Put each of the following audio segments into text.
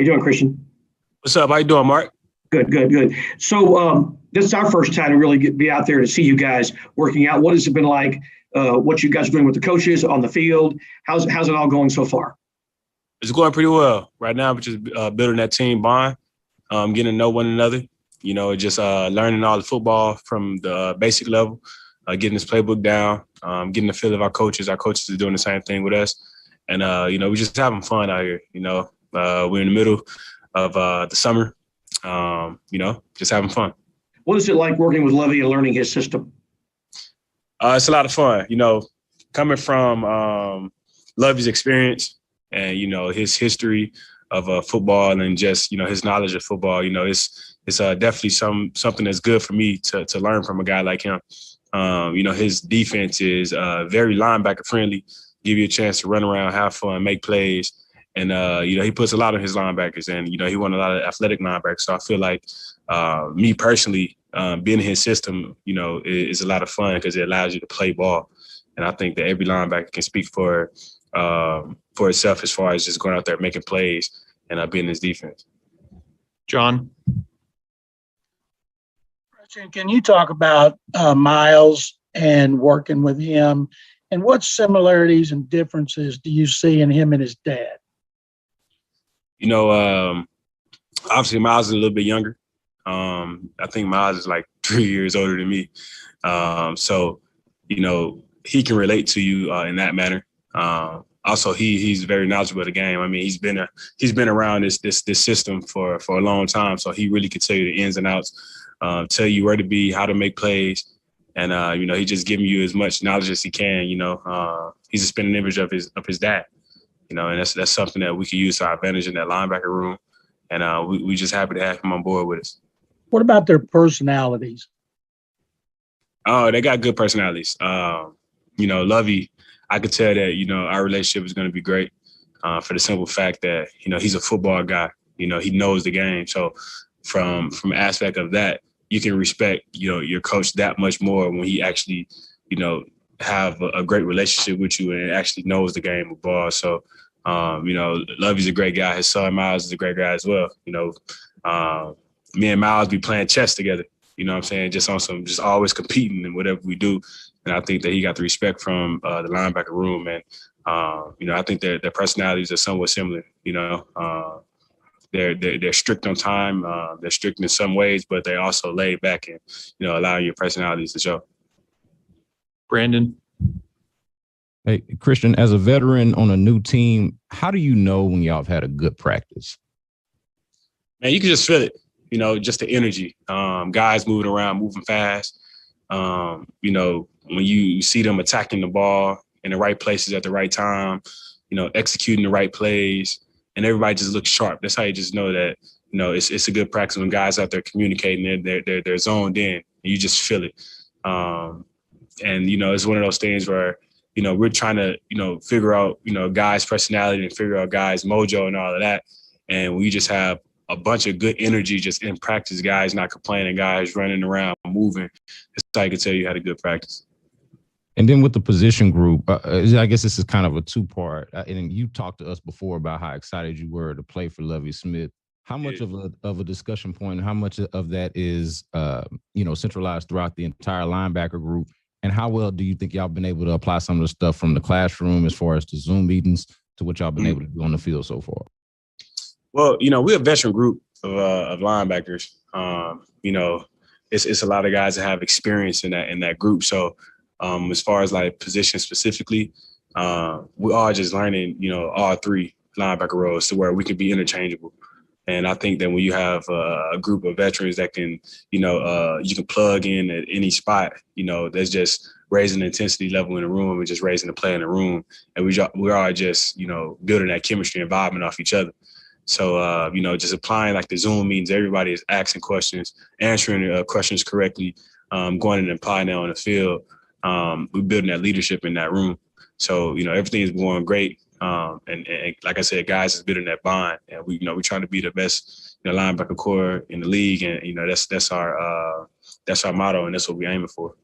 you doing, Christian? What's up? How you doing, Mark? Good. So this is our first time to really be out there to see you guys working out. What has it been like? What you guys are doing with the coaches on the field? How's it all going so far? It's going pretty well. Right now, we're just building that team bond, getting to know one another, just learning all the football from the basic level, getting this playbook down, getting the feel of our coaches. Our coaches are doing the same thing with us. And, we're just having fun out here. We're in the middle of the summer, just having fun. What is it like working with Lovey and learning his system? It's a lot of fun, coming from Lovey's experience and, his history of football and just, his knowledge of football. It's definitely something that's good for me to learn from a guy like him. His defense is very linebacker friendly, give you a chance to run around, have fun, make plays. And, he puts a lot on his linebackers and, he won a lot of athletic linebackers. So I feel like me personally, being in his system, is a lot of fun because it allows you to play ball. And I think that every linebacker can speak for itself as far as just going out there making plays and being in his defense. John? Can you talk about Miles and working with him, and what similarities and differences do you see in him and his dad? Obviously Miles is a little bit younger. I think Miles is like 3 years older than me. So, he can relate to you in that manner. Also, he's very knowledgeable of the game. I mean, he's been around this system for a long time, so he really could tell you the ins and outs, tell you where to be, how to make plays, and he just giving you as much knowledge as he can. He's a spinning image of his dad. And that's something that we can use to our advantage in that linebacker room, and we just happy to have him on board with us. What about their personalities? Oh, they got good personalities. Lovey, I could tell that, our relationship is going to be great for the simple fact that, he's a football guy. He knows the game. So from aspect of that, you can respect, your coach that much more when he actually, have a great relationship with you and actually knows the game of ball. So, Lovey's a great guy. His son Miles is a great guy as well. Me and Miles be playing chess together. You know what I'm saying? Just on just always competing in whatever we do. And I think that he got the respect from the linebacker room. And, I think their personalities are somewhat similar. They're strict on time. They're strict in some ways, but they also laid back and, allowing your personalities to show. Brandin? Hey, Christian, as a veteran on a new team, how do you know when y'all have had a good practice? Man, you can just feel it. Just the energy, guys moving around, moving fast. When you see them attacking the ball in the right places at the right time, executing the right plays, and everybody just looks sharp. That's how you just know that, it's a good practice when guys out there communicating and they're zoned in and you just feel it. It's one of those things where, we're trying to, figure out, guys' personality and figure out guys' mojo and all of that. And we just have a bunch of good energy just in practice, guys not complaining, guys running around, moving. It's how I can tell you had a good practice. And then with the position group, I guess this is kind of a two-part. And you talked to us before about how excited you were to play for Lovie Smith. How much of a discussion point, and how much of that is, centralized throughout the entire linebacker group? And how well do you think y'all been able to apply some of the stuff from the classroom as far as the Zoom meetings to what y'all been able to do on the field so far? Well, we're a veteran group of linebackers. It's a lot of guys that have experience in that group. So as far as like position specifically, we are just learning, all three linebacker roles to where we can be interchangeable. And I think that when you have a group of veterans that can, you can plug in at any spot, there's just raising the intensity level in the room and just raising the play in the room. And we are just, building that chemistry and vibing off each other. So, just applying like the Zoom meetings, everybody is asking questions, answering questions correctly, going and applying that on the field. We're building that leadership in that room. So, everything is going great. And like I said, guys is building that bond, and we're trying to be the best, linebacker core in the league, and that's our motto, and that's what we're aiming for.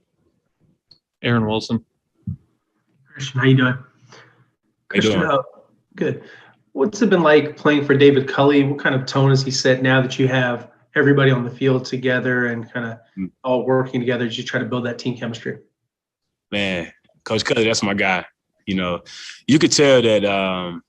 Aaron Wilson. Christian, how you doing? How you doing? Good. What's it been like playing for David Culley? What kind of tone has he set now that you have everybody on the field together and kind of all working together as you try to build that team chemistry? Man, Coach Culley, that's my guy. You know, you could tell that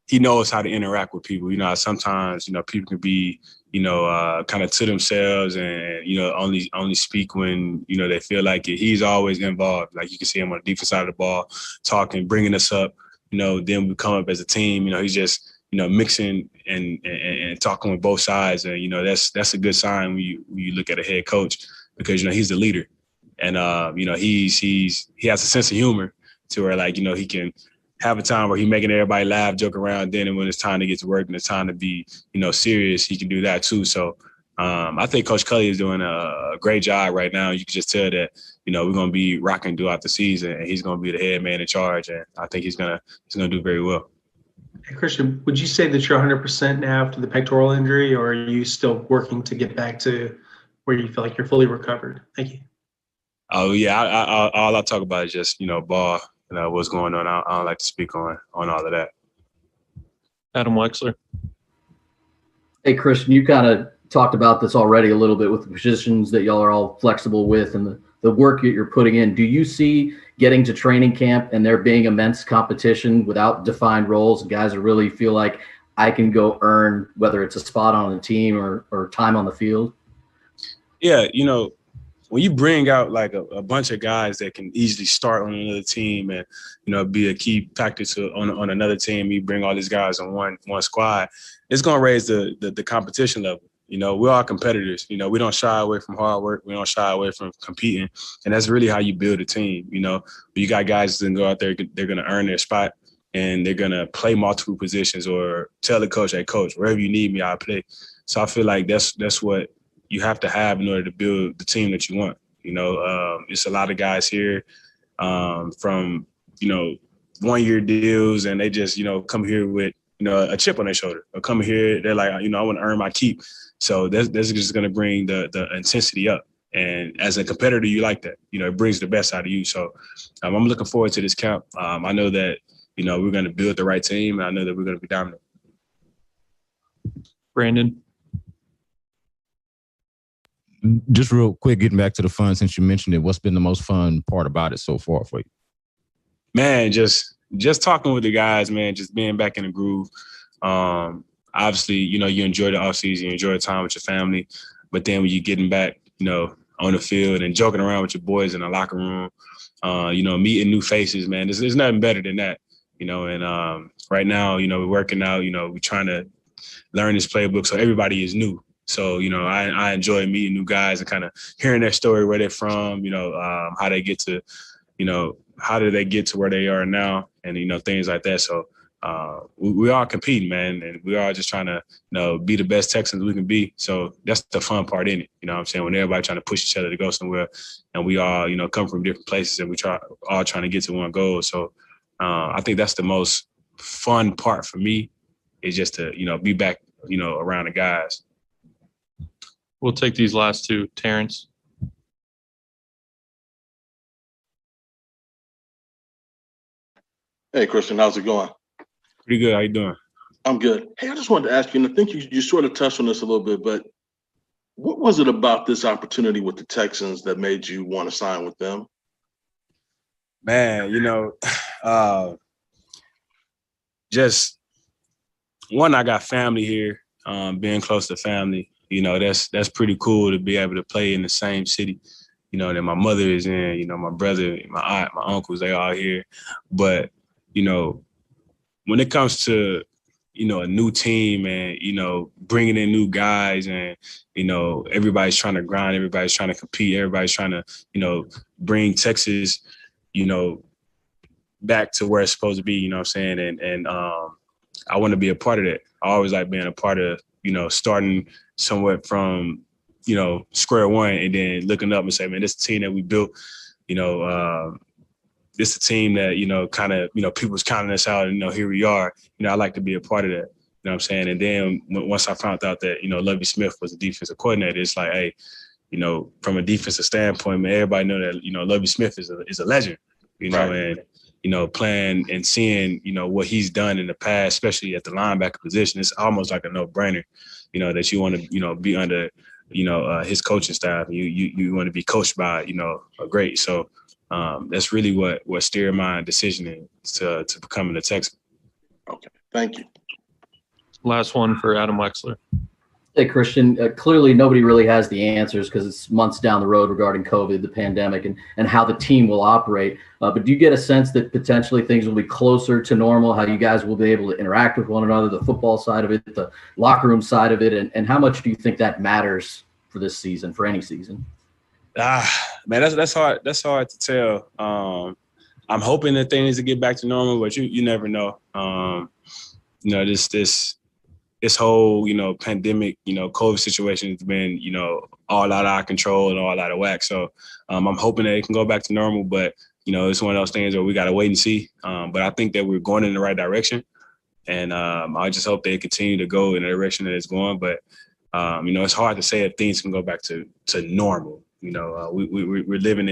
he knows how to interact with people. You know, sometimes, you know, people can be, you know, kind of to themselves and, you know, only speak when, you know, they feel like it. He's always involved. Like you can see him on the defense side of the ball, talking, bringing us up. You know, then we come up as a team. You know, he's just, you know, mixing and talking with both sides. And, you know, that's a good sign when you look at a head coach because, you know, he's the leader. And, you know, he has a sense of humor to where, like, you know, he can have a time where he's making everybody laugh, joke around. Then and when it's time to get to work and it's time to be, you know, serious, he can do that too. So I think Coach Culley is doing a great job right now. You can just tell that, you know, we're going to be rocking throughout the season and he's going to be the head man in charge. And I think he's going to do very well. Hey, Christian, would you say that you're 100% now after the pectoral injury, or are you still working to get back to where you feel like you're fully recovered? Thank you. Oh, yeah. All I talk about is just, you know, ball, you know, what's going on. I don't like to speak on all of that. Adam Wexler. Hey, Christian, you kind of talked about this already a little bit with the positions that y'all are all flexible with and the work that you're putting in. Do you see getting to training camp and there being immense competition without defined roles? Guys who really feel like I can go earn whether it's a spot on the team or time on the field? Yeah, you know, when you bring out like a bunch of guys that can easily start on another team and, you know, be a key factor on another team, you bring all these guys on one squad, it's going to raise the competition level. You know, we're all competitors. You know, we don't shy away from hard work. We don't shy away from competing. And that's really how you build a team. You know, you got guys that can go out there, they're going to earn their spot and they're going to play multiple positions or tell the coach, hey, coach, wherever you need me, I'll play. So I feel like that's what you have to have in order to build the team that you want. You know, it's a lot of guys here from, you know, 1-year deals and they just, you know, come here with, you know, a chip on their shoulder or come here. They're like, you know, I want to earn my keep. So that's just going to bring the intensity up. And as a competitor, you like that. You know, it brings the best out of you. So I'm looking forward to this camp. I know that, you know, we're going to build the right team. And I know that we're going to be dominant. Brandin. Just real quick, getting back to the fun, since you mentioned it, what's been the most fun part about it so far for you? Man, just talking with the guys, man, just being back in the groove. Obviously, you know, you enjoy the offseason, you enjoy the time with your family. But then when you're getting back, you know, on the field and joking around with your boys in the locker room, you know, meeting new faces, man, there's nothing better than that, you know. And right now, you know, we're working out, you know, we're trying to learn this playbook so everybody is new. So, you know, I enjoy meeting new guys and kind of hearing their story, where they're from, you know, how they get to, you know, how did they get to where they are now and, you know, things like that. So we are competing, man, and we are just trying to, you know, be the best Texans we can be. So that's the fun part in it. You know what I'm saying? When everybody trying to push each other to go somewhere and we all, you know, come from different places and we all trying to get to one goal. So I think that's the most fun part for me is just to, you know, be back, you know, around the guys. We'll take these last two. Terrence. Hey, Christian, how's it going? Pretty good. How you doing? I'm good. Hey, I just wanted to ask you, and I think you sort of touched on this a little bit, but what was it about this opportunity with the Texans that made you want to sign with them? Man, you know, just one, I got family here, being close to family. You know, that's pretty cool to be able to play in the same city, you know, that my mother is in, you know, my brother, my aunt, my uncles, they all here. But, you know, when it comes to, you know, a new team and, you know, bringing in new guys and, you know, everybody's trying to grind, everybody's trying to compete, everybody's trying to, you know, bring Texas, you know, back to where it's supposed to be, you know what I'm saying? And I want to be a part of that. I always like being a part of, you know, starting somewhere from, you know, square one and then looking up and say, man, this is the team that we built, you know, this is a team that, you know, kind of, you know, people's counting us out and, you know, here we are. You know, I like to be a part of that. You know what I'm saying? And then once I found out that, you know, Lovie Smith was the defensive coordinator, it's like, hey, you know, from a defensive standpoint, man, everybody know that, you know, Lovie Smith is a legend. you know, Right. and, you know, playing and seeing, you know, what he's done in the past, especially at the linebacker position. It's almost like a no-brainer, you know, that you want to, you know, be under, you know, his coaching staff. You want to be coached by, you know, a great. So that's really what steered my decision to becoming a Texan. Okay. Thank you. Last one for Adam Wexler. Hey, Christian, clearly nobody really has the answers because it's months down the road regarding COVID, the pandemic, and how the team will operate. But do you get a sense that potentially things will be closer to normal, how you guys will be able to interact with one another, the football side of it, the locker room side of it, and how much do you think that matters for this season, for any season? Man, that's hard. That's hard to tell. I'm hoping that things will get back to normal, but you never know. You know, this whole, you know, pandemic, you know, COVID situation has been, you know, all out of our control and all out of whack. So I'm hoping that it can go back to normal, but, you know, it's one of those things where we got to wait and see. But I think that we're going in the right direction. And I just hope they continue to go in the direction that it's going. But, you know, it's hard to say if things can go back to normal. You know, we're living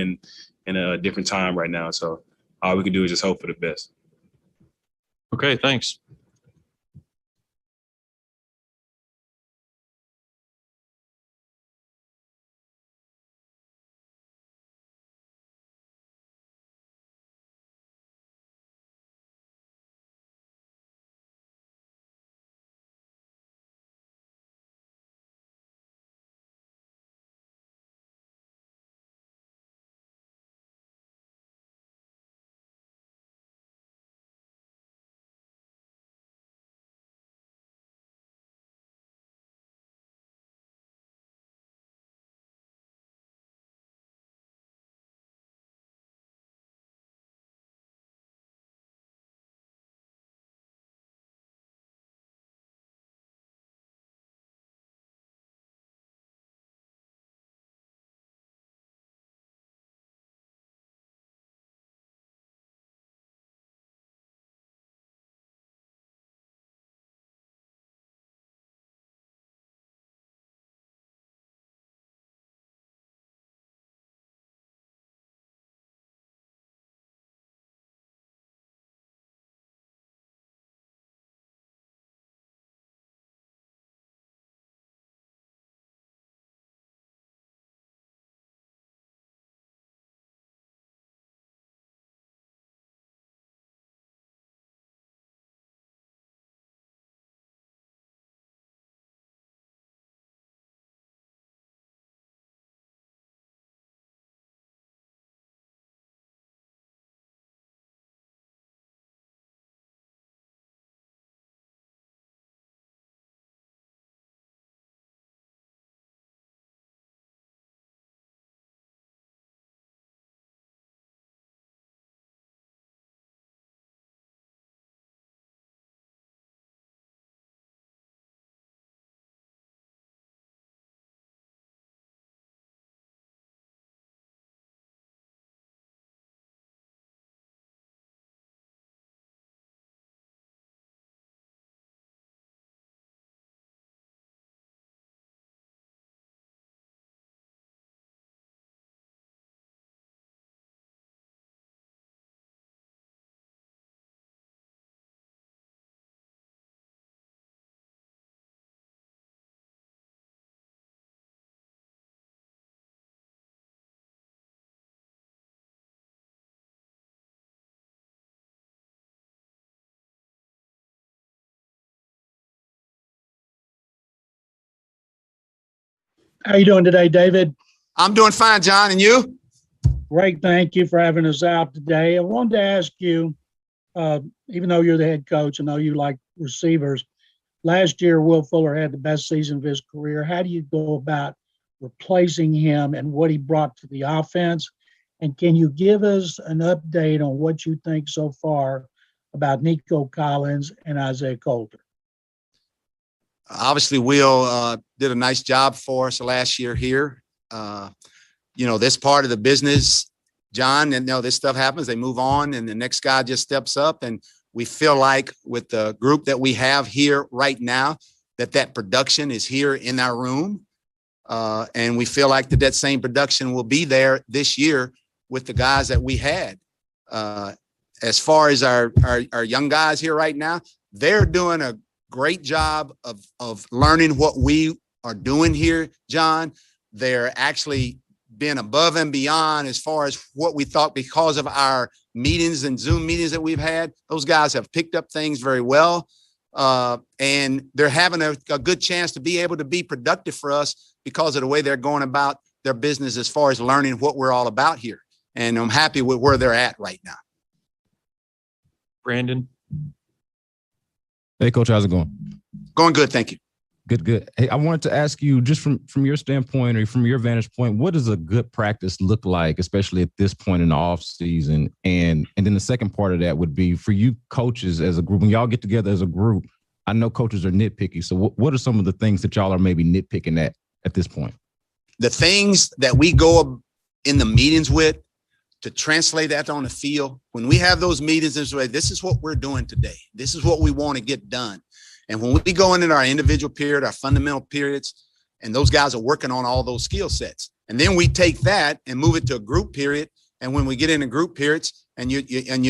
in a different time right now. So all we can do is just hope for the best. Okay, thanks. How you doing today, David? I'm doing fine, John. And you? Great. Thank you for having us out today. I wanted to ask you, even though you're the head coach, I know you like receivers. Last year, Will Fuller had the best season of his career. How do you go about replacing him and what he brought to the offense? And can you give us an update on what you think so far about Nico Collins and Isaiah Coulter? Obviously, Will did a nice job for us last year here. You know, this part of the business, John, and you know, this stuff happens. They move on and the next guy just steps up. And we feel like with the group that we have here right now, that production is here in our room. And we feel like that same production will be there this year with the guys that we had. As far as our young guys here right now, they're doing a great job of learning what we are doing here, John. They're actually been above and beyond as far as what we thought because of our meetings and Zoom meetings that we've had. Those guys have picked up things very well. And they're having a good chance to be able to be productive for us because of the way they're going about their business as far as learning what we're all about here. And I'm happy with where they're at right now. Brandin. Hey, Coach, how's it going? Going good, thank you. Good. Hey, I wanted to ask you, just from your standpoint or from your vantage point, what does a good practice look like, especially at this point in the off season? And then the second part of that would be for you coaches as a group, when y'all get together as a group, I know coaches are nitpicky. So what are some of the things that y'all are maybe nitpicking at this point? The things that we go in the meetings with to translate that on the field, when we have those meetings, this is what we're doing today. This is what we want to get done. And when we go into our individual period, our fundamental periods, and those guys are working on all those skill sets. And then we take that and move it to a group period. And when we get into group periods and you're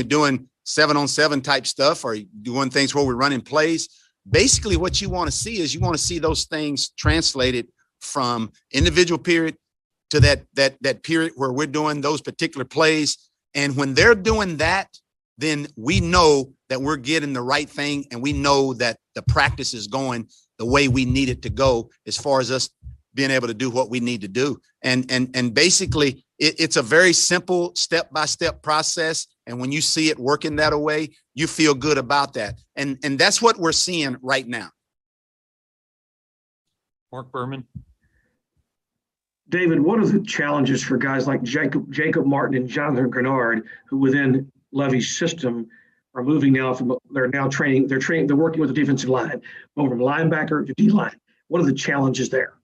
doing 7-on-7 type stuff, or doing things where we're running plays, basically what you want to see is you want to see those things translated from individual period to that period where we're doing those particular plays. And when they're doing that, then we know that we're getting the right thing, and we know that the practice is going the way we need it to go as far as us being able to do what we need to do. And basically it's a very simple step-by-step process. And when you see it working that way, you feel good about that. And that's what we're seeing right now. Mark Berman. David, what are the challenges for guys like Jacob Martin and Jonathan Grenard, who within Levy's system are moving now they're working with the defensive line, going from linebacker to D-line. What are the challenges there?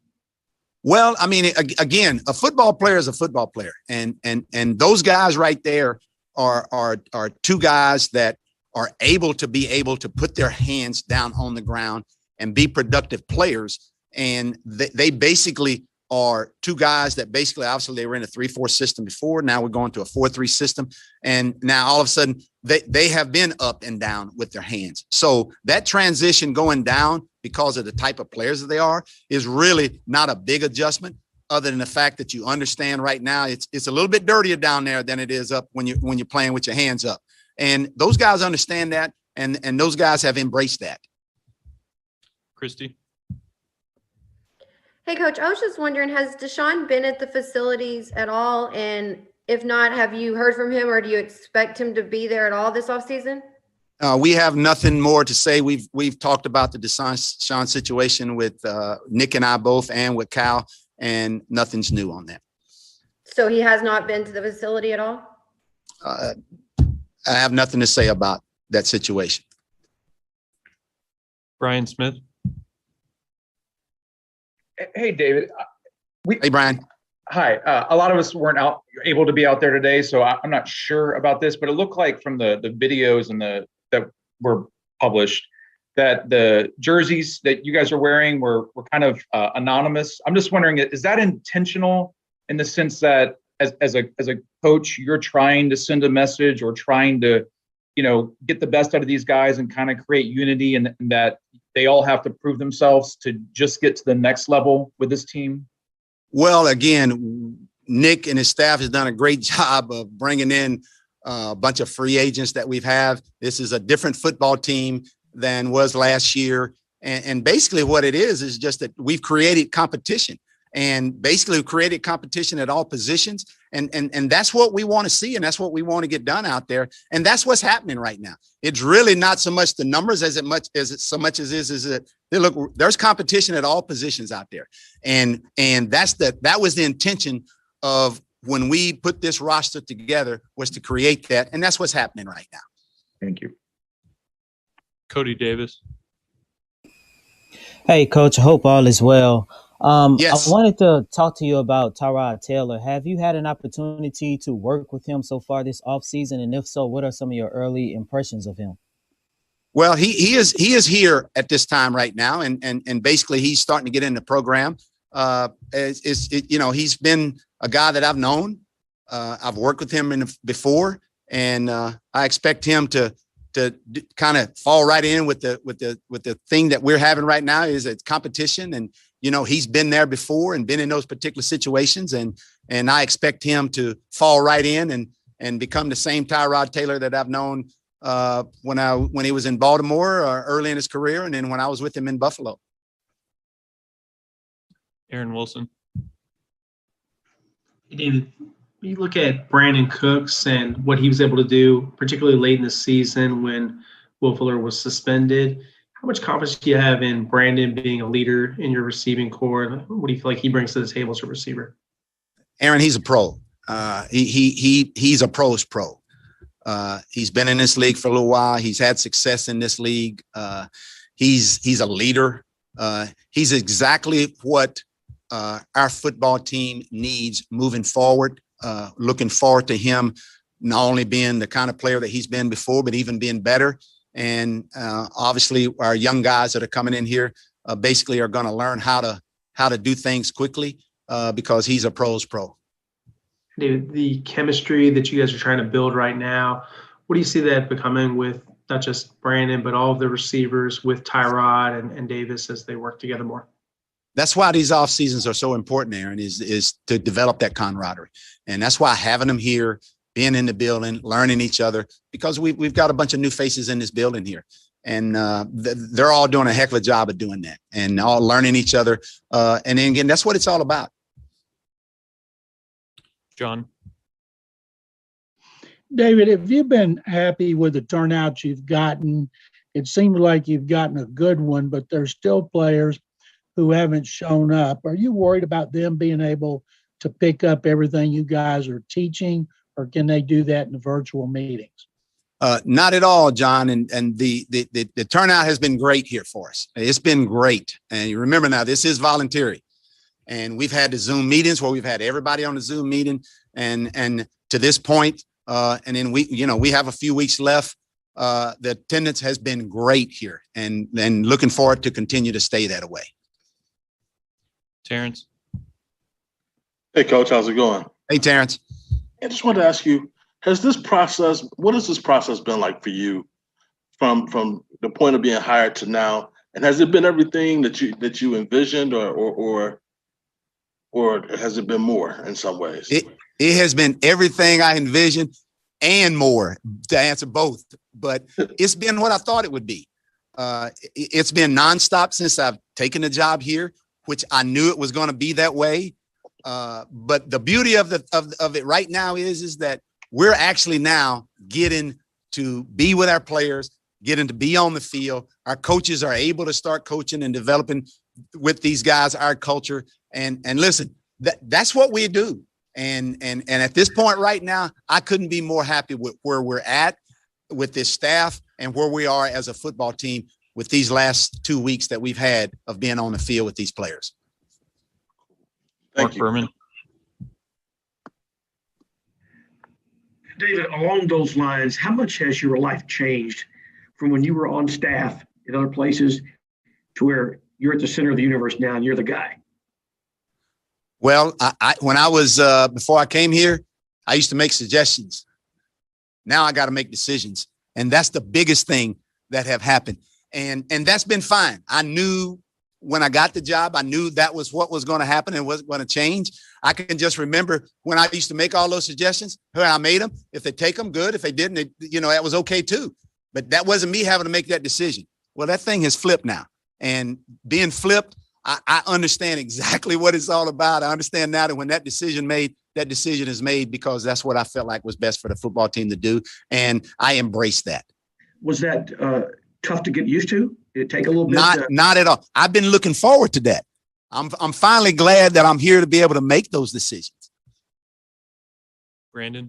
Well, I mean, again, a football player is a football player. And those guys right there are two guys that are able to put their hands down on the ground and be productive players. And they basically are two guys that basically, obviously, they were in a 3-4 system before. Now we're going to a 4-3 system. And now all of a sudden they have been up and down with their hands. So that transition going down because of the type of players that they are is really not a big adjustment, other than the fact that you understand right now it's a little bit dirtier down there than it is up when you're playing with your hands up. And those guys understand that, and those guys have embraced that. Christy. Hey, Coach, I was just wondering, has Deshaun been at the facilities at all? And if not, have you heard from him, or do you expect him to be there at all this offseason? We have nothing more to say. We've talked about the Deshaun situation with Nick and I both, and with Cal, and nothing's new on that. So he has not been to the facility at all? I have nothing to say about that situation. Brian Smith. Hey, David. Hey, Brian. Hi. A lot of us weren't able to be out there today, so I'm not sure about this, but it looked like from the videos and that were published that the jerseys that you guys are wearing were kind of anonymous. I'm just wondering, is that intentional in the sense that as a coach, you're trying to send a message or trying to, get the best out of these guys and kind of create unity, and that they all have to prove themselves to just get to the next level with this team? Well, again, Nick and his staff has done a great job of bringing in a bunch of free agents that we've had. This is a different football team than was last year. And basically what it is just that we've created competition, and basically we've created competition at all positions. And that's what we want to see. And that's what we want to get done out there. And that's what's happening right now. It's really not so much the numbers as that look, there's competition at all positions out there. And that was the intention of when we put this roster together, was to create that. And that's what's happening right now. Thank you. Cody Davis. Hey, Coach, I hope all is well. Yes. I wanted to talk to you about Tyrod Taylor. Have you had an opportunity to work with him so far this offseason? And if so, what are some of your early impressions of him? Well, he is here at this time right now, and basically he's starting to get in the program. He's been a guy that I've known. I've worked with him before, and I expect him to kind of fall right in with the thing that we're having right now is it's competition. And, he's been there before and been in those particular situations. And I expect him to fall right in and become the same Tyrod Taylor that I've known when he was in Baltimore early in his career. And then when I was with him in Buffalo. Aaron Wilson. David, you look at Brandin Cooks and what he was able to do, particularly late in the season when Will Fuller was suspended. How much confidence do you have in Brandin being a leader in your receiving core? What do you feel like he brings to the table as a receiver? Aaron, he's a pro. He's a pro's pro. He's been in this league for a little while. He's had success in this league. He's a leader. He's exactly what our football team needs moving forward. Looking forward to him not only being the kind of player that he's been before, but even being better. And obviously, our young guys that are coming in here basically are going to learn how to do things quickly because he's a pro's pro. David, the chemistry that you guys are trying to build right now, what do you see that becoming with not just Brandin, but all of the receivers with Tyrod and Davis as they work together more? That's why these off seasons are so important, Aaron, is to develop that camaraderie. And that's why having them here, being in the building, learning each other, because we've got a bunch of new faces in this building here. And they're all doing a heck of a job of doing that and all learning each other. And then again, that's what it's all about. John. David, have you been happy with the turnout you've gotten? It seems like you've gotten a good one, but there's still players who haven't shown up. Are you worried about them being able to pick up everything you guys are teaching, or can they do that in the virtual meetings? Not at all, John. And the turnout has been great here for us. It's been great. And you remember now, this is voluntary. And we've had the Zoom meetings where we've had everybody on the Zoom meeting. And to this point, and then we have a few weeks left. The attendance has been great here, and looking forward to continue to stay that way. Terrence. Hey, Coach, how's it going? Hey, Terrence. I just wanted to ask you, what has this process been like for you from the point of being hired to now? And has it been everything that you envisioned or has it been more in some ways? It has been everything I envisioned and more, to answer both. But it's been what I thought it would be. It's been nonstop since I've taken the job here, which I knew it was going to be that way. But the beauty of it right now is that we're actually now getting to be with our players, getting to be on the field. Our coaches are able to start coaching and developing with these guys, our culture. And listen, that's what we do. And at this point right now, I couldn't be more happy with where we're at with this staff and where we are as a football team with these last 2 weeks that we've had of being on the field with these players. Thank you. Berman. David, along those lines, how much has your life changed from when you were on staff in other places to where you're at the center of the universe now and you're the guy? Well, when I was before I came here, I used to make suggestions. Now I got to make decisions, and that's the biggest thing that have happened. And that's been fine. I knew when I got the job, I knew that was what was going to happen and was going to change. I can just remember when I used to make all those suggestions, when I made them. If they take them, good. If they didn't, that was okay too. But that wasn't me having to make that decision. Well, that thing has flipped now, and being flipped, I understand exactly what it's all about. I understand now that when that decision is made because that's what I felt like was best for the football team to do. And I embraced that. Was that tough to get used to? Did it take a little bit? Not at all. I've been looking forward to that. I'm finally glad that I'm here to be able to make those decisions. Brandin.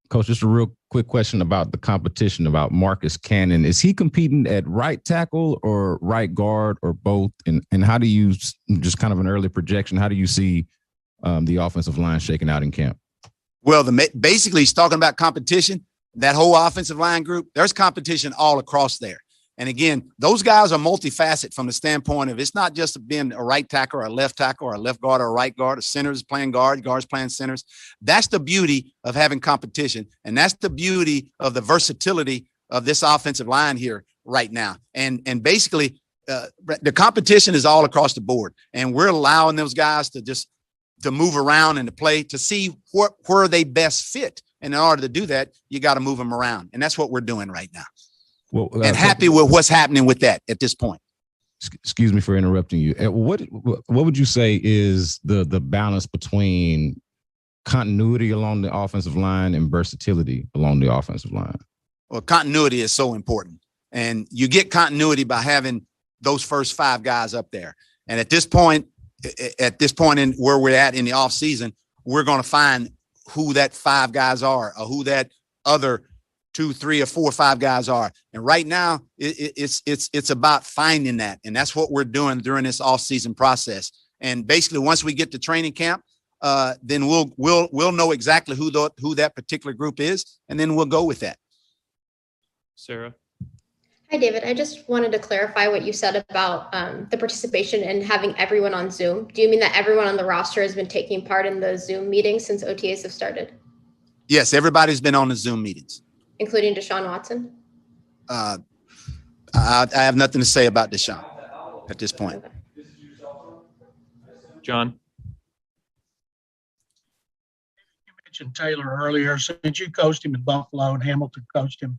Coach, just a real quick question about the competition about Marcus Cannon. Is he competing at right tackle or right guard or both? And how do you, just kind of an early projection, how do you see the offensive line shaking out in camp? Well, basically he's talking about competition. That whole offensive line group, there's competition all across there. And again, those guys are multifaceted from the standpoint of it's not just being a right tackle or a left tackle or a left guard or a right guard, a center's playing guard, guards playing centers. That's the beauty of having competition. And that's the beauty of the versatility of this offensive line here right now. And basically the competition is all across the board. And we're allowing those guys to move around and to play to see where they best fit. And in order to do that, you got to move them around. And that's what we're doing right now. Well, and happy with what's happening with that at this point. Excuse me for interrupting you. What would you say is the balance between continuity along the offensive line and versatility along the offensive line? Well, continuity is so important. And you get continuity by having those first 5 guys up there. And at this point in where we're at in the offseason, we're going to find who that 5 guys are or who that other 2, 3, or 4 or 5 guys are. And right now it's about finding that. And that's what we're doing during this off-season process. And basically once we get to training camp, then we'll know exactly who that particular group is. And then we'll go with that. Sarah. Hi, David. I just wanted to clarify what you said about the participation and having everyone on Zoom. Do you mean that everyone on the roster has been taking part in the Zoom meetings since OTAs have started? Yes, everybody's been on the Zoom meetings. Including Deshaun Watson? I have nothing to say about Deshaun at this point. John? You mentioned Taylor earlier. Since you coached him in Buffalo and Hamilton coached him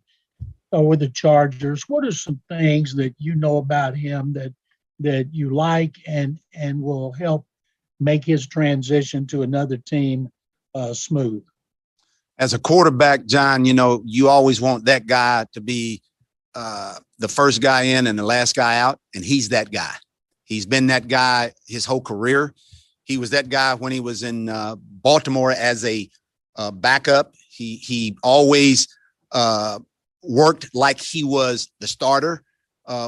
with the Chargers, what are some things that you know about him that you like and will help make his transition to another team smooth? As a quarterback, John, you always want that guy to be the first guy in and the last guy out, and he's that guy. He's been that guy his whole career. He was that guy when he was in Baltimore as a backup. He always worked like he was the starter.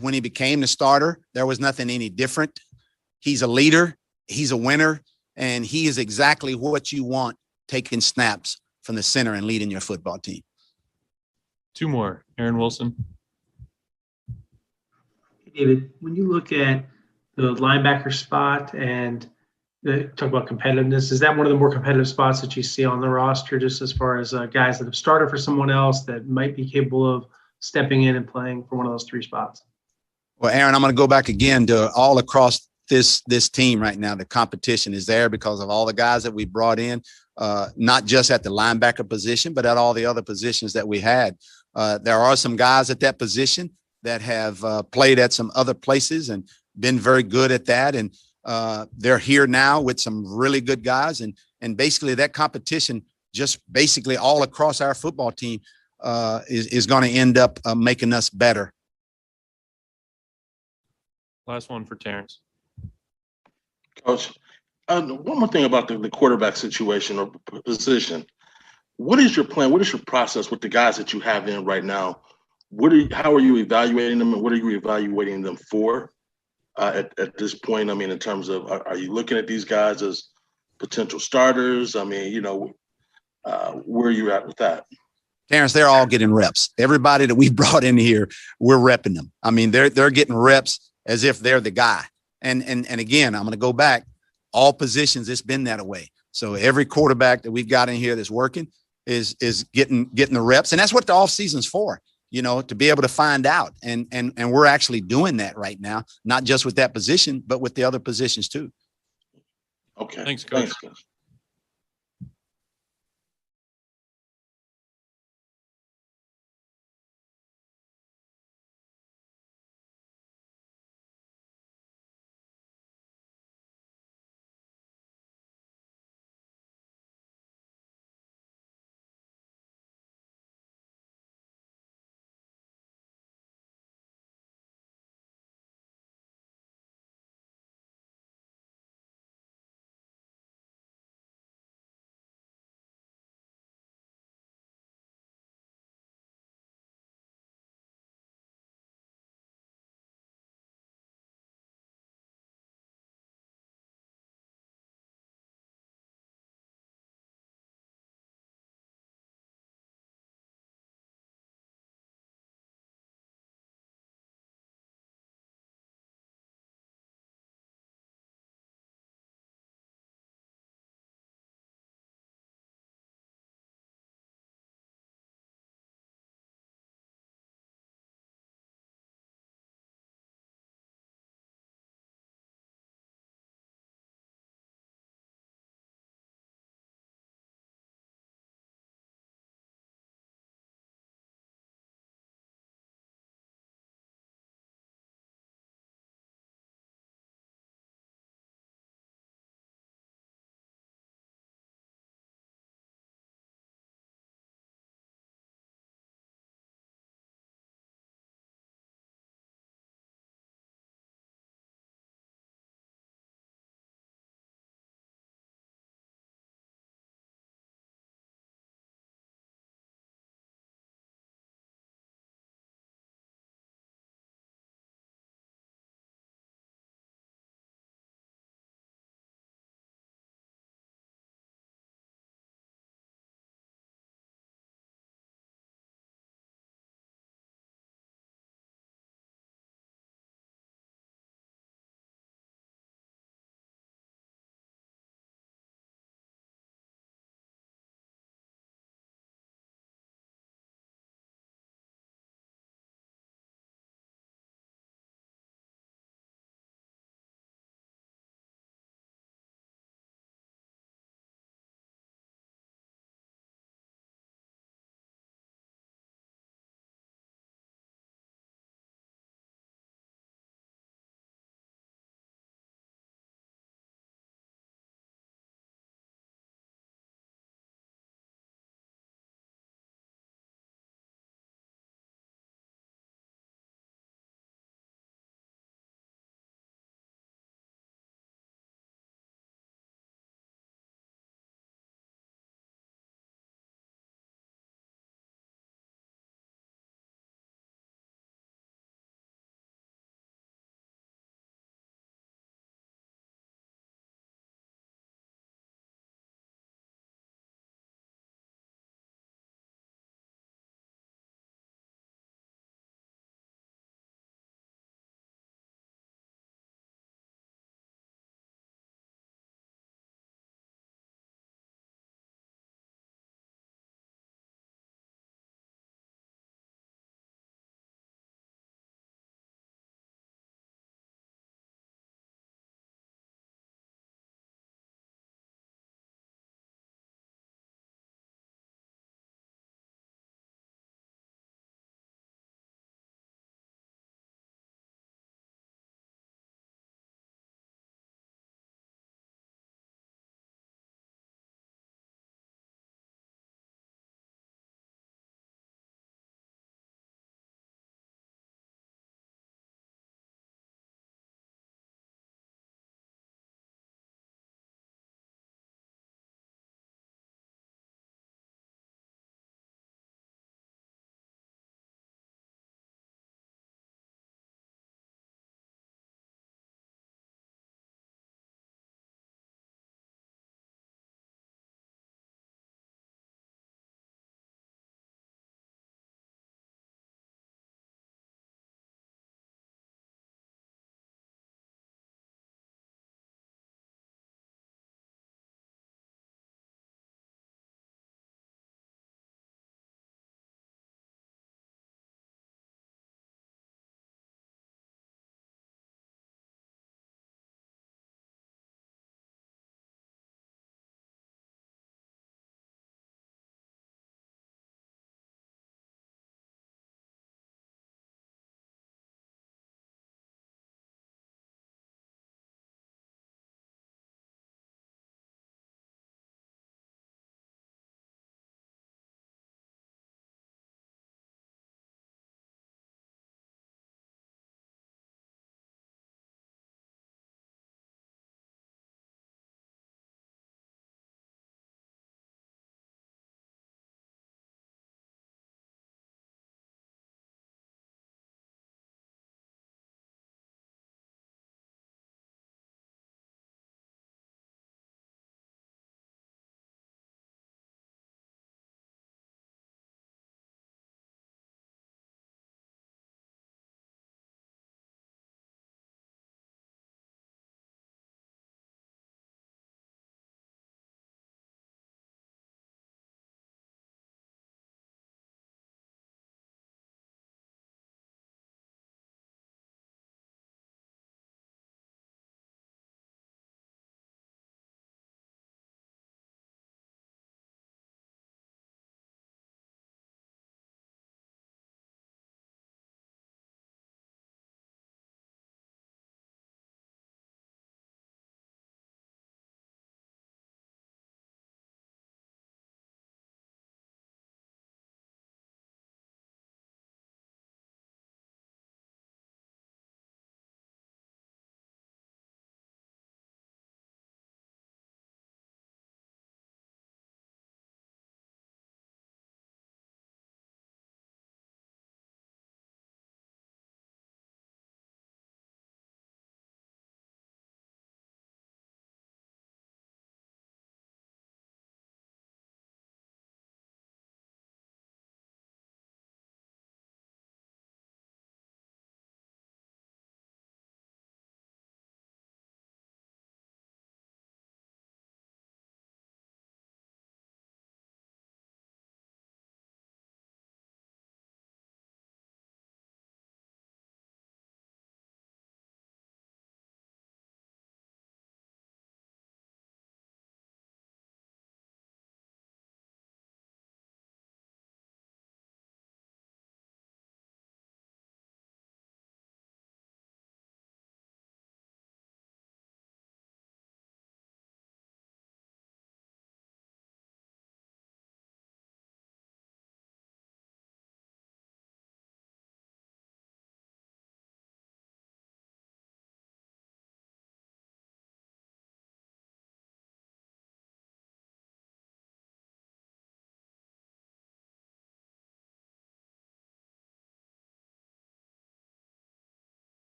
When he became the starter, there was nothing any different. He's a leader. He's a winner, and he is exactly what you want taking snaps from the center and leading your football team. 2 more. Aaron Wilson. David, when you look at the linebacker spot and talk about competitiveness, is that one of the more competitive spots that you see on the roster, just as far as guys that have started for someone else that might be capable of stepping in and playing for one of those 3 spots? Well, Aaron, I'm going to go back again to all across this team right now. The competition is there because of all the guys that we brought in, not just at the linebacker position, but at all the other positions that we had. There are some guys at that position that have played at some other places and been very good at that. And they're here now with some really good guys. And basically that competition just basically all across our football team is going to end up making us better. Last one for Terrence. Coach, one more thing about the quarterback situation or position. What is your plan? What is your process with the guys that you have in right now? How are you evaluating them, and what are you evaluating them for at this point? I mean, in terms of, are you looking at these guys as potential starters? I mean, where are you at with that? Terrence, they're all getting reps. Everybody that we brought in here, we're repping them. I mean, they're getting reps as if they're the guy. And again, I'm going to go back. All positions, it's been that way. So every quarterback that we've got in here that's working is getting the reps, and that's what the off season's for. To be able to find out, and we're actually doing that right now, not just with that position, but with the other positions too. Okay. Thanks, Coach. Coach.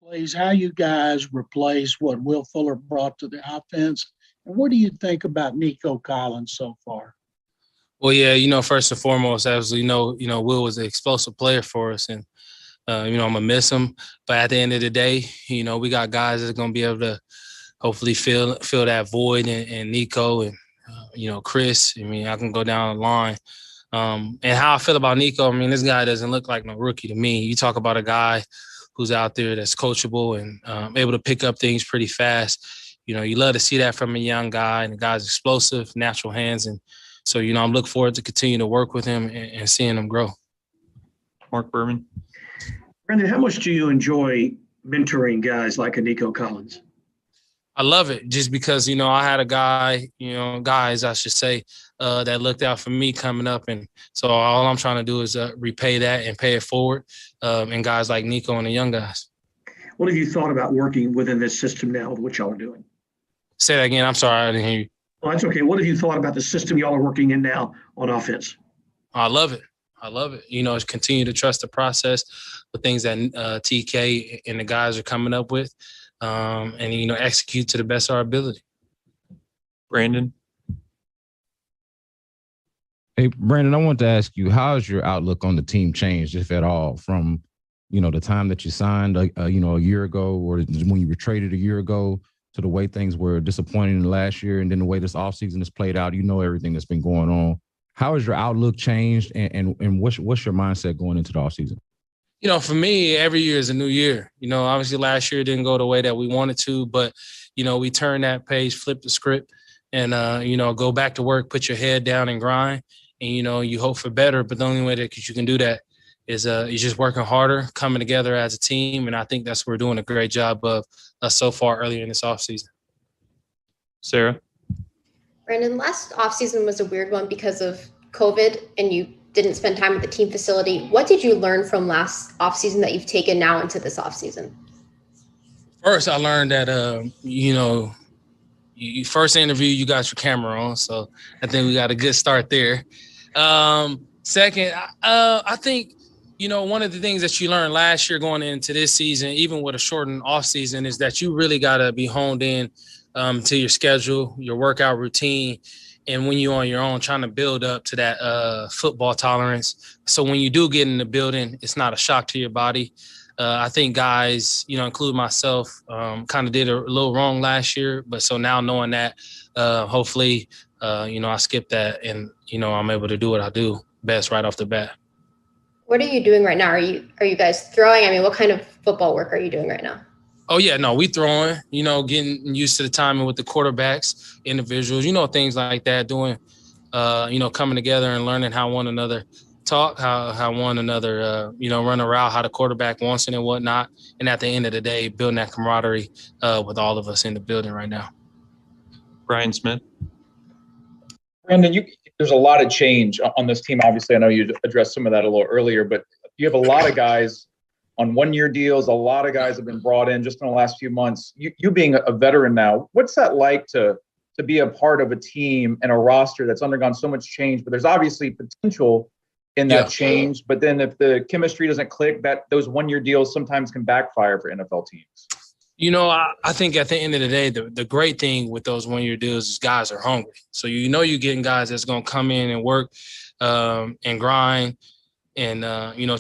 Please, how you guys replace what Will Fuller brought to the offense, and what do you think about Nico Collins so far? Well, yeah, first and foremost, as we know, Will was an explosive player for us, and I'm gonna miss him. But at the end of the day, we got guys that's gonna be able to hopefully fill that void, and Nico and Chris. I can go down the line. And how I feel about Nico, this guy doesn't look like no rookie to me. You talk about a guy who's out there that's coachable and able to pick up things pretty fast. You love to see that from a young guy, and the guy's explosive, natural hands. And so, I'm looking forward to continue to work with him and seeing him grow. Mark Berman. Brandin, how much do you enjoy mentoring guys like a Nico Collins? I love it just because, I had a guy, guys, I should say, that looked out for me coming up. And so all I'm trying to do is repay that and pay it forward. And guys like Nico and the young guys. What have you thought about working within this system now, what y'all are doing? Say that again. I'm sorry. I didn't hear you. Well, that's okay. What have you thought about the system y'all are working in now on offense? I love it. Continue to trust the process, the things that TK and the guys are coming up with, and execute to the best of our ability. Brandin. Hey, Brandin, I want to ask you, how has your outlook on the team changed, if at all, from, the time that you signed, a year ago, or when you were traded a year ago, to the way things were disappointing last year, and then the way this offseason has played out? Everything that's been going on. How has your outlook changed, and what's your mindset going into the offseason? For me, every year is a new year. Obviously last year didn't go the way that we wanted to, but, we turned that page, flipped the script, and, go back to work, put your head down and grind. And, you hope for better, but the only way that you can do that is just working harder, coming together as a team. And I think that's what we're doing a great job of so far earlier in this offseason. Sarah? Brandin, last offseason was a weird one because of COVID and you didn't spend time at the team facility. What did you learn from last offseason that you've taken now into this offseason? First, I learned that, you first interview, you got your camera on. So I think we got a good start there. Second, I think, one of the things that you learned last year going into this season, even with a shortened off season, is that you really got to be honed in to your schedule, your workout routine. And when you're on your own, trying to build up to that football tolerance. So when you do get in the building, it's not a shock to your body. I think guys, include myself, kind of did a little wrong last year. But so now knowing that, hopefully, I skipped that and, I'm able to do what I do best right off the bat. What are you doing right now? Are you guys throwing? What kind of football work are you doing right now? Oh, yeah, no, we throwing, getting used to the timing with the quarterbacks, individuals, things like that, doing, coming together and learning how one another talk, how one another, run a route, how the quarterback wants it and whatnot. And at the end of the day, building that camaraderie with all of us in the building right now. Brian Smith. Brandin, there's a lot of change on this team. Obviously, I know you addressed some of that a little earlier, but you have a lot of guys on one-year deals. A lot of guys have been brought in just in the last few months. You being a veteran now, what's that like to be a part of a team and a roster that's undergone so much change? But there's obviously potential in that change. But then if the chemistry doesn't click, those one-year deals sometimes can backfire for NFL teams. I think at the end of the day, the great thing with those one-year deals is guys are hungry. So you're getting guys that's going to come in and work and grind and,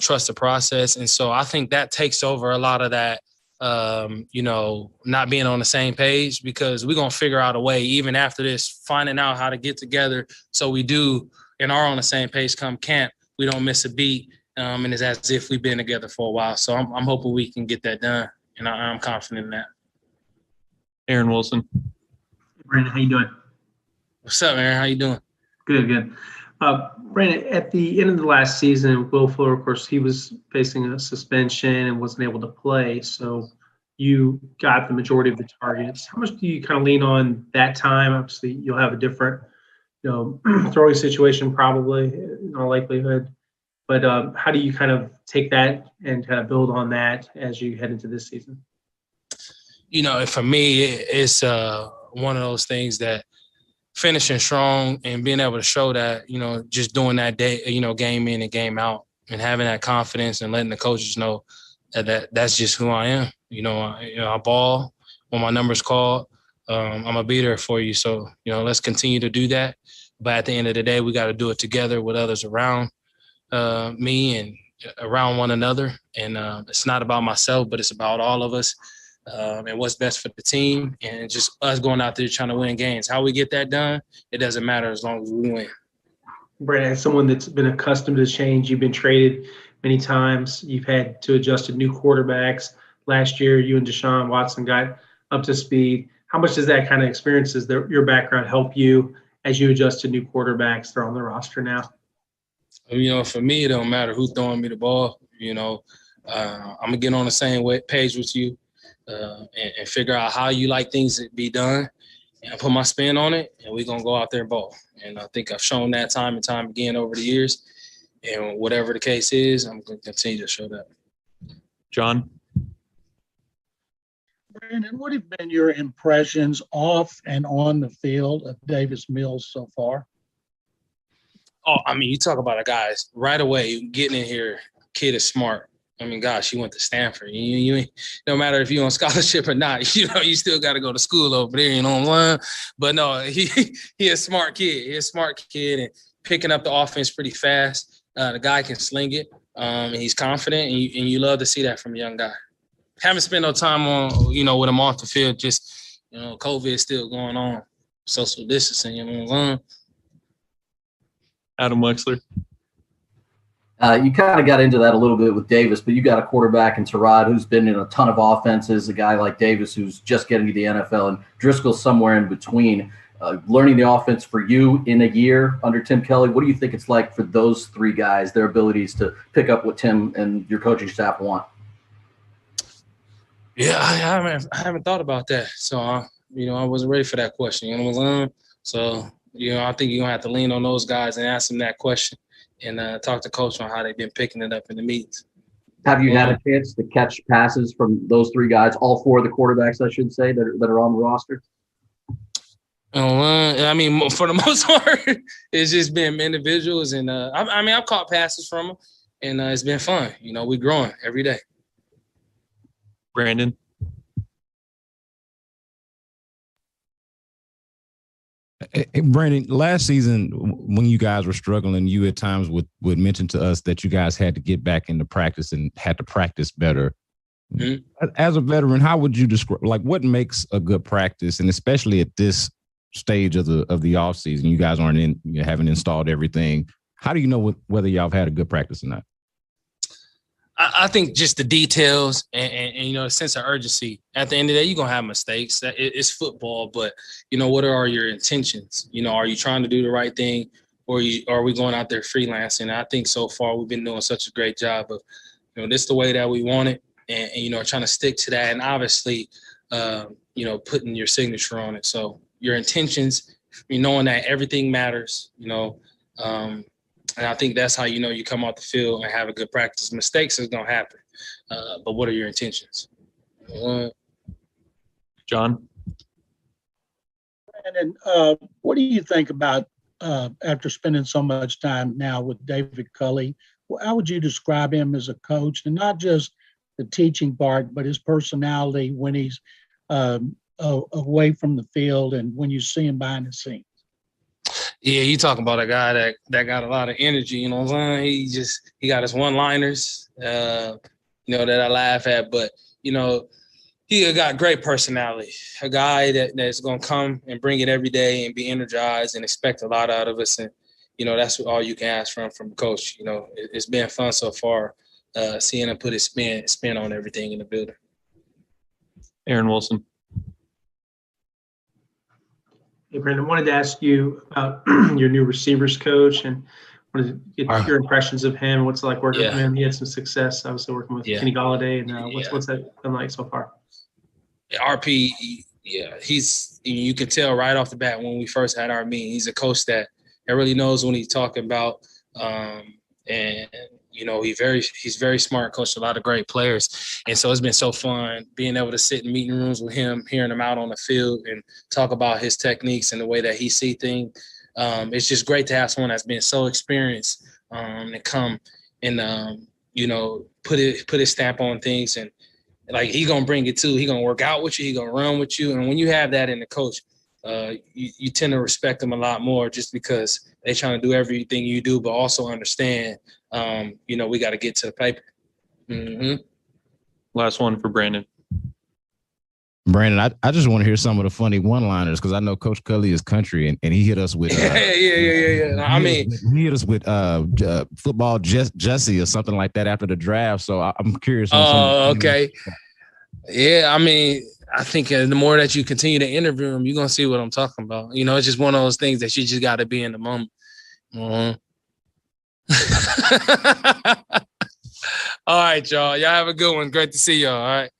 trust the process. And so I think that takes over a lot of that, not being on the same page, because we're going to figure out a way, even after this, finding out how to get together so we do and are on the same page come camp. We don't miss a beat, and it's as if we've been together for a while. So I'm hoping we can get that done. And I'm confident in that. Aaron Wilson. Brandin, how you doing? What's up, Aaron? How you doing? Good. Brandin, at the end of the last season, Will Fuller, of course, he was facing a suspension and wasn't able to play. So you got the majority of the targets. How much do you kind of lean on that time? Obviously, you'll have a different, throwing situation probably in all likelihood. But how do you kind of take that and kind of build on that as you head into this season? For me, it's one of those things that finishing strong and being able to show that, just doing that day, game in and game out and having that confidence and letting the coaches know that's just who I am. I ball when my number's called. I'm gonna be there for you. So, let's continue to do that. But at the end of the day, we got to do it together with others around me and around one another. And it's not about myself, but it's about all of us and what's best for the team and just us going out there trying to win games. How we get that done, it doesn't matter as long as we win. Brandin, as someone that's been accustomed to change, you've been traded many times. You've had to adjust to new quarterbacks. Last year, you and Deshaun Watson got up to speed. How much does that kind of experiences, your background, help you as you adjust to new quarterbacks that are on the roster now? For me, it don't matter who's throwing me the ball. I'm going to get on the same page with you and figure out how you like things to be done and put my spin on it, and we're going to go out there and ball. And I think I've shown that time and time again over the years. And whatever the case is, I'm going to continue to show that. John? Brandin, what have been your impressions off and on the field of Davis Mills so far? Oh, you talk about a guy right away getting in here. Kid is smart. Gosh, he went to Stanford. You no matter if you're on scholarship or not, you still got to go to school over there, online. But no, he a smart kid. He's a smart kid and picking up the offense pretty fast. The guy can sling it, and he's confident, and you love to see that from a young guy. Haven't spent no time on, with him off the field. Just, COVID is still going on, social distancing. Adam Wexler? You kind of got into that a little bit with Davis, but you got a quarterback in Terod who's been in a ton of offenses, a guy like Davis who's just getting to the NFL, and Driscoll's somewhere in between. Learning the offense for you in a year under Tim Culley, what do you think it's like for those three guys, their abilities to pick up what Tim and your coaching staff want? Yeah, I haven't thought about that. So, I wasn't ready for that question. So, I think you're going to have to lean on those guys and ask them that question and talk to Coach on how they've been picking it up in the meetings. Have you had a chance to catch passes from those three guys, all four of the quarterbacks, I should say, that are on the roster? For the most part, it's just been individuals. And, I've caught passes from them, and it's been fun. We're growing every day. Brandin? Hey, Brandin, last season when you guys were struggling, you at times would mention to us that you guys had to get back into practice and had to practice better. Mm-hmm. As a veteran, how would you describe, what makes a good practice, and especially at this stage of the off season, you guys haven't installed everything. How do you know whether y'all have had a good practice or not? I think just the details and a sense of urgency. At the end of the day, you're going to have mistakes. It's football, but, what are your intentions? Are you trying to do the right thing, or are we going out there freelancing? I think so far we've been doing such a great job of, this is the way that we want it and trying to stick to that. And obviously, putting your signature on it. So your intentions, knowing that everything matters, and I think that's how you come off the field and have a good practice. Mistakes is going to happen, but what are your intentions? John? And what do you think about, after spending so much time now with David Culley, how would you describe him as a coach, and not just the teaching part, but his personality when he's away from the field and when you see him behind the scenes? Yeah, you talking about a guy that got a lot of energy, you know what I'm saying? He got his one-liners, that I laugh at, but, he got great personality, a guy that's going to come and bring it every day and be energized and expect a lot out of us. And, that's all you can ask from a coach. It's been fun so far, seeing him put his spin on everything in the building. Aaron Wilson. Hey, Brandin, I wanted to ask you about your new receivers coach and wanted to get your impressions of him. What's it like working with him? He had some success, obviously, working with Kenny Galladay. And what's that been like so far? RP, you can tell right off the bat when we first had our meeting. He's a coach that really knows what he's talking about. And he's very smart, coached a lot of great players. And so it's been so fun being able to sit in meeting rooms with him, hearing him out on the field and talk about his techniques and the way that he sees things. It's just great to have someone that's been so experienced and come and, put his stamp on things and, like he gonna bring it too. He gonna work out with you. He gonna run with you. And when you have that in the coach, you tend to respect them a lot more just because they trying to do everything you do, but also understand, we got to get to the paper. Mm-hmm. Last one for Brandin. Brandin, I just want to hear some of the funny one-liners because I know Coach Culley is country and he hit us with yeah. I mean, he hit us with football Jesse or something like that after the draft. So I'm curious. Okay. Yeah, I mean, I think the more that you continue to interview him, you're gonna see what I'm talking about. It's just one of those things that you just got to be in the moment. Mm-hmm. All right, y'all. Y'all have a good one. Great to see y'all. All right.